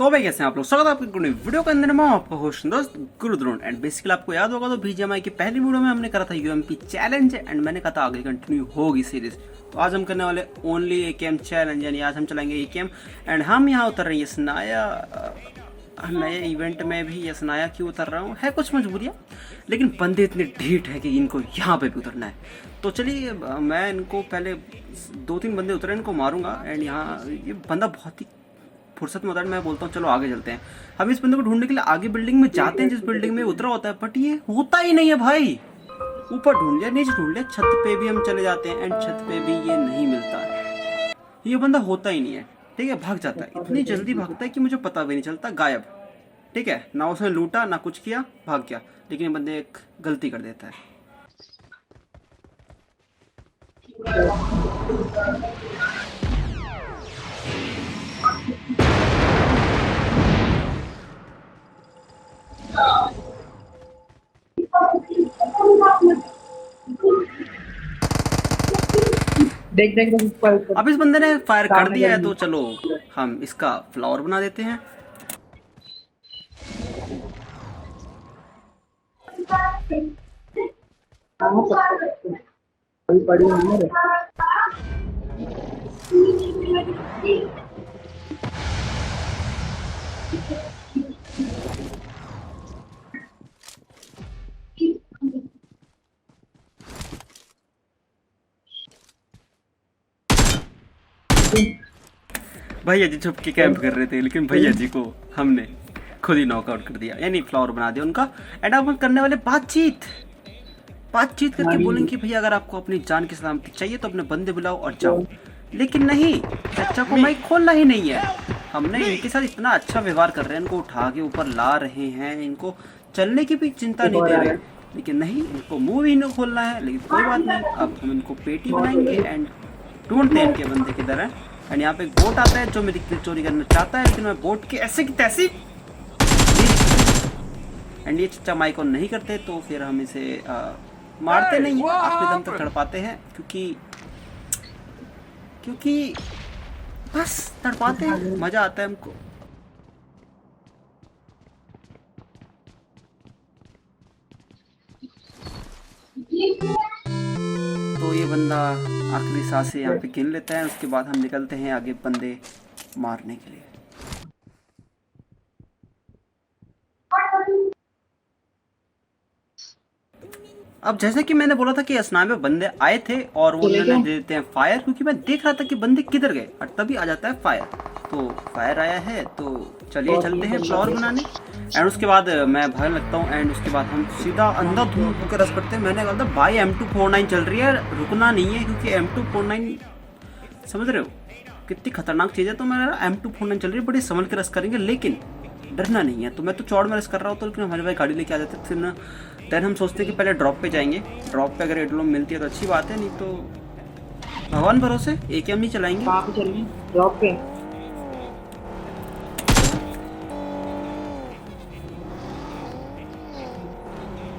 तो भाई कैसे हैं आप लोग। स्वागत है आपके वीडियो के अंदर। मैं आपका होस्ट दोस्त गुरुद्रोण। एंड बेसिकली आपको याद होगा तो बीजीएमआई की पहली वीडियो में हमने करा था यूएमपी चैलेंज एंड मैंने कहा था आगे कंटिन्यू होगी सीरीज। तो आज हम करने वाले ओनली एकेएम चैलेंज, यानी आज हम चलाएंगे एकेएम। एंड हम यहाँ उतर रहे हैं नए इवेंट में भी। ये सनाया क्यों उतर रहा हूँ, है कुछ मजबूरियाँ, लेकिन बंदे इतने ढीठ है कि इनको यहाँ पे भी उतरना है। तो चलिए मैं इनको पहले 2-3 बंदे उतरे, इनको मारूंगा। एंड यहाँ ये बंदा बहुत ही फुर्सत में उतर, मैं बोलता हूँ चलो आगे चलते हैं। हम इस बंदे को ढूंढने के लिए आगे बिल्डिंग में जाते हैं जिस बिल्डिंग में उतरा होता है, बट ये होता ही नहीं है भाई। ऊपर ढूंढ लिया, नीचे ढूंढ लिया, छत पे भी हम चले जाते हैं एंड छत पे भी ये नहीं मिलता है। ये बंदा होता ही नहीं है, ठीक है। भाग जाता है, इतनी जल्दी भागता है कि मुझे पता भी नहीं चलता, गायब। ठीक है, ना उसने लूटा ना कुछ किया, भाग गया। लेकिन ये बंदे एक गलती कर देता है। देख देख देख अब इस बंदे ने फायर कर दिया है, तो चलो हम इसका फ्लावर बना देते हैं। कोई पड़ी नहीं है। भैया जी छुप के कैंप कर रहे थे, लेकिन भैया जी को हमने खुद ही नॉकआउट कर दिया, यानी फ्लावर बना दिया उनका। एंड अब हम करने वाले बातचीत करके बोलेंगे कि भैया अगर आपको अपनी जान की सलामती चाहिए तो अपने बंदे बुलाओ और जाओ। लेकिन नहीं, चाचा को माइक खोलना ही नहीं है। हमने इनके साथ इतना अच्छा व्यवहार कर रहे हैं, इनको उठा के ऊपर ला रहे हैं, इनको चलने की भी चिंता नहीं दे रहे, लेकिन नहीं, इनको मुंह भी नहीं खोलना है। लेकिन कोई बात नहीं, अब हम इनको पेटी बनाएंगे एंड ढूंढते हैं इनके बंदे किधर है। एंड यहाँ पे एक बोट आता है जो मेरी किल चोरी करना चाहता है, लेकिन मैं बोट के ऐसे की तैसी। एंड ये चच्चा माइक ऑन नहीं करते, तो फिर हम इसे मारते नहीं, आखिरी दम तक तड़पाते हैं, क्योंकि बस तड़पाते हैं, मजा आता है हमको। तो ये बंदा आखिरी सांसें यहाँ पे गिन लेता है, उसके बाद हम निकलते हैं आगे बंदे मारने के लिए। अब जैसे कि मैंने बोला था कि असना में बंदे आए थे और वो उन्होंने दे देते हैं फायर, क्योंकि मैं देख रहा था कि बंदे किधर गए और तभी आ जाता है फायर। तो फायर आया है, तो चलिए चलते हैं फ्लावर बनाने। एंड उसके बाद मैं भागने लगता हूँ एंड उसके बाद हम सीधा अंधाधुंध होकर रस करते हैं। मैंने कहा था भाई M249 चल रही है, रुकना नहीं है, क्योंकि M249 समझ रहे हो कितनी खतरनाक चीज़ है। तो मैं M249 चल रही है, बड़ी संभल के रस करेंगे, लेकिन डरना नहीं है। तो मैं तो चौड़ में रस कर रहा हूँ, तो लेकिन हमारे भाई गाड़ी लेके आ जाते फिर ना। देन हम सोचते हैं कि पहले ड्रॉप पे जाएंगे, ड्रॉप पे अगर एडलोम मिलती है तो अच्छी बात है, नहीं तो भगवान भरोसे एकेएम नहीं चलाएंगे। कहाँ पे चलेंगे? ड्रॉप पे।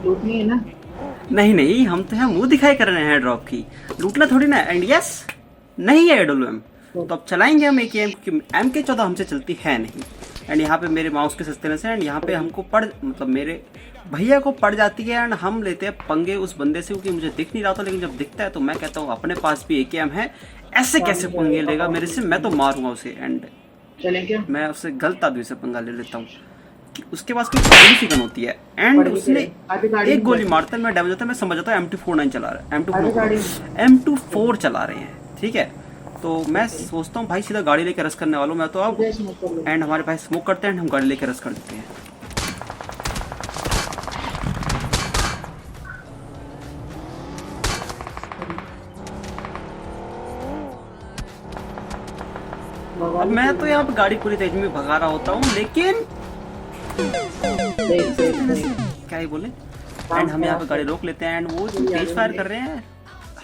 लूटनी है ना? नहीं, हम तो यहाँ मुंह दिखाई कर रहे हैं ड्रॉप की, लूटना थोड़ी ना। एंड यस, नहीं है एडोलम, तो अब चलाएंगे हम एकेएम, क्योंकि MK14 हमसे चलती है नहीं। एंड यहाँ पे मेरे माउस के सस्ते से एंड यहाँ पे हमको मतलब मेरे भैया को पड़ जाती है। एंड हम लेते हैं पंगे उस बंदे से, क्योंकि मुझे दिख नहीं रहा था, लेकिन जब दिखता है तो मैं कहता हूँ अपने पास भी एकेएम है, ऐसे कैसे पंगे लेगा मेरे से, मैं तो मारूंगा उसे। एंड मैं उससे गलत आदमी से पंगा ले लेता हूँ कि उसके पास कोई बड़ी सी गन होती है एंड उसने एक गोली मारता है, मैं डैमेज होता है, मैं समझ जाता हूँ M249 चला रहा है, M24 चला रहे हैं, ठीक है। तो मैं सोचता हूँ भाई सीधा गाड़ी लेके रस करने वाला हूँ मैं तो अब। एंड हमारे भाई स्मोक करते हैं, हम गाड़ी लेके रस कर देते हैं। अब मैं तो यहाँ पे गाड़ी पूरी तेज में भगा रहा होता हूँ, लेकिन क्या ही बोले। एंड हम यहाँ पे गाड़ी रोक लेते हैं एंड वो तेज फायर कर रहे हैं,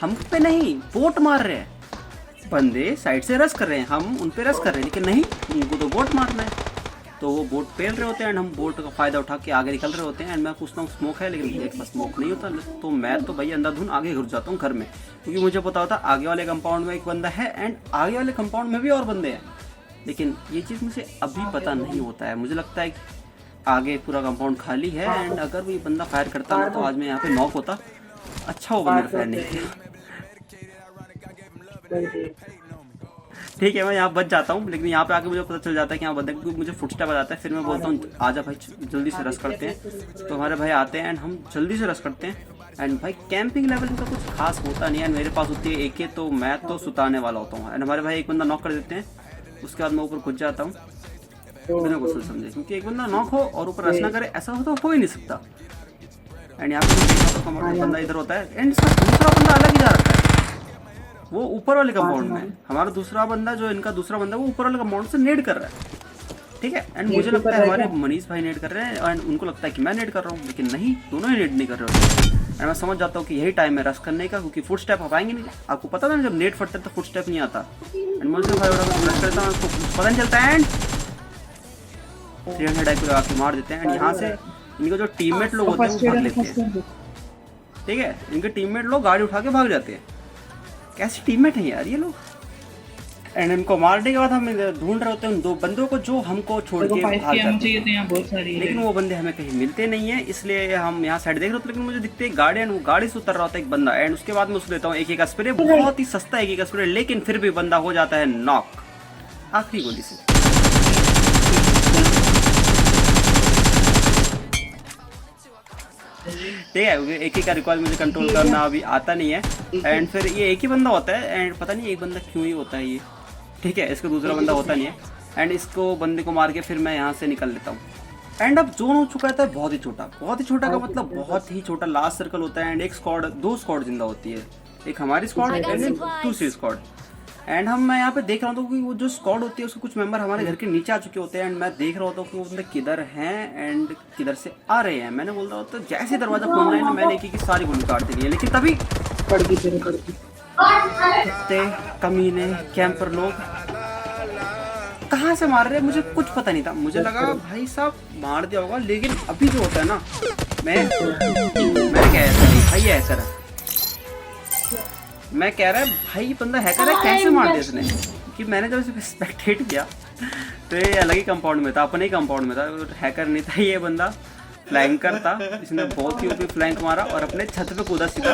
हम पे नहीं, बोट मार रहे हैं। बंदे साइड से रस कर रहे हैं, हम उन पे रस कर रहे हैं, लेकिन नहीं, उनको तो बोट मारना है। तो वो बोट पेल रहे होते हैं एंड हम बोट का फायदा उठा के आगे निकल रहे होते हैं। एंड मैं पूछता हूँ स्मोक है, लेकिन एक पास स्मोक नहीं होता, तो मैं तो भाई अंधाधुन आगे घुस जाता हूँ घर में, क्योंकि मुझे पता होता आगे वाले कंपाउंड में एक बंदा है एंड आगे वाले कंपाउंड में भी और बंदे हैं। लेकिन ये चीज़ मुझे अभी पता नहीं होता है। मुझे लगता है आगे पूरा कंपाउंड खाली है एंड अगर वो ये बंदा फायर करता ना तो आज मैं यहाँ पे नॉक होता। अच्छा होगा मेरा फायर नहीं किया। ठीक है मैं यहाँ बच जाता हूँ, लेकिन यहाँ पे आके मुझे पता चल जाता है कि यहाँ बंदे, क्योंकि मुझे फुटस्टेप आ जाता है। फिर मैं बोलता हूँ आजा भाई जल्दी से रश करते हैं। तो हमारे भाई आते हैं एंड हम जल्दी से रश करते हैं। एंड भाई कैंपिंग लेवल में तो कुछ खास होता नहीं है। मेरे पास होती है AK, तो मैं तो सुताने वाला होता हूँ। एंड हमारे भाई एक बंदा नॉक कर देते हैं, उसके बाद मैं ऊपर घुस जाता हूँ बिना कुछ समझे, क्योंकि एक बंदा नॉक हो और ऊपर रश ना करे ऐसा हो ही नहीं सकता। एंड यहाँ पे बंदा इधर होता है एंड इसका दूसरा बंदा अलग ही जा रखा है, वो ऊपर वाले कंपाउंड में। हमारा दूसरा बंदा जो इनका दूसरा बंदा वो ऊपर वाले कंपाउंड से नेड कर रहा है। ठीक है एंड मुझे लगता है हमारे मनीष भाई नेड कर रहे हैं एंड उनको लगता है कि मैं नेड कर रहा हूँ, लेकिन नहीं, दोनों ही नेड नहीं कर रहे होते। एंड मैं समझ जाता हूँ कि यही टाइम है रश करने का, क्योंकि फुट स्टेप आप आएंगे नहीं। आपको पता था ना जब नेट फटता है तो फुट स्टेप नहीं आता। एंड मुझे भाई रश करता हूँ उसको पता नहीं चलता एंड 300 डाई को आके मार देते हैं। एंड यहाँ से इनके जो टीममेट लोग होते हैं वो भाग लेते हैं। ठीक है इनके टीममेट लोग गाड़ी उठा के भाग जाते हैं। कैसे टीममेट हैं यार ये लोग। एंड इनको मारने के बाद हम ढूंढ रहे होते हैं उन 2 बंदों को जो हमको छोड़ के भाग जाते हैं, लेकिन वो बंदे हमें कहीं मिलते नहीं है। इसलिए हम यहाँ साइड देख रहे होते, लेकिन मुझे दिखते हैं गाड़ी एंड वो गाड़ी से उतर रहा होता है एक बंदा। एंड उसके बाद मैं उसको देता हूँ AK का स्प्रे, बहुत ही सस्ता AK का स्प्रे, लेकिन फिर भी बंदा हो जाता है नॉक आखिरी गोली से। ठीक है AK का रिकॉइल मुझे कंट्रोल करना अभी आता नहीं है। एंड फिर ये एक ही बंदा होता है एंड पता नहीं एक बंदा क्यों ही होता है ये। ठीक है इसका दूसरा बंदा होता नहीं है। एंड इसको बंदे को मार के फिर मैं यहाँ से निकल लेता हूँ। एंड अब जोन हो चुका था बहुत ही छोटा का मतलब बहुत ही छोटा लास्ट सर्कल होता है। एंड एक स्क्वाड 2 स्क्वाड जिंदा होती है, एक हमारी स्क्वाड एंड दूसरी स्क्वाड। एंड मैं यहाँ पे देख रहा हूँ कि वो जो स्क्वाड होती है उसके कुछ मेंबर हमारे घर के नीचे आ चुके होते हैं। एंड मैं देख रहा होता हूँ कि वो बंदे किधर हैं एंड किधर से आ रहे हैं। मैंने बोल रहा होता जैसे दरवाजा खोलना है ना मैंने एक की सारी गोली काट दी है, लेकिन तभी कुत्ते कमीने कैंपर लोग कहाँ से मार रहे हैं मुझे कुछ पता नहीं था। मुझे लगा भाई साहब मार दिया होगा, लेकिन अभी जो होता है ना मैंने क्या ऐसा नहीं भाई ऐसा रहा। मैं कह रहा है भाई बंदा हैकर है, कैसे मार दिया इसने। कि मैंने जब इसे स्पेक्टेट किया तो ये अलग ही कंपाउंड में था, अपने ही कंपाउंड में था, हैकर नहीं था ये बंदा, फ्लैंकर था। इसने बहुत ही ऊपर फ्लैंक मारा और अपने छत पे कूदा सीधा,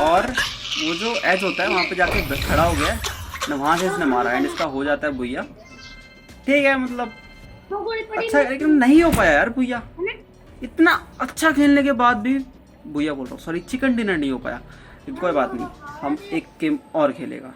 और वो जो एज होता है वहाँ पे जाके खड़ा हो गया ना, वहाँ से इसने मारा एंड इसका हो जाता है भुइया। ठीक है मतलब अच्छा, लेकिन नहीं हो पाया यार भुइया। इतना अच्छा खेलने के बाद भी भुइया बोल रहा हूँ, सॉरी चिकन डिनर नहीं हो पाया। कोई बात नहीं, हम एक गेम और खेलेगा।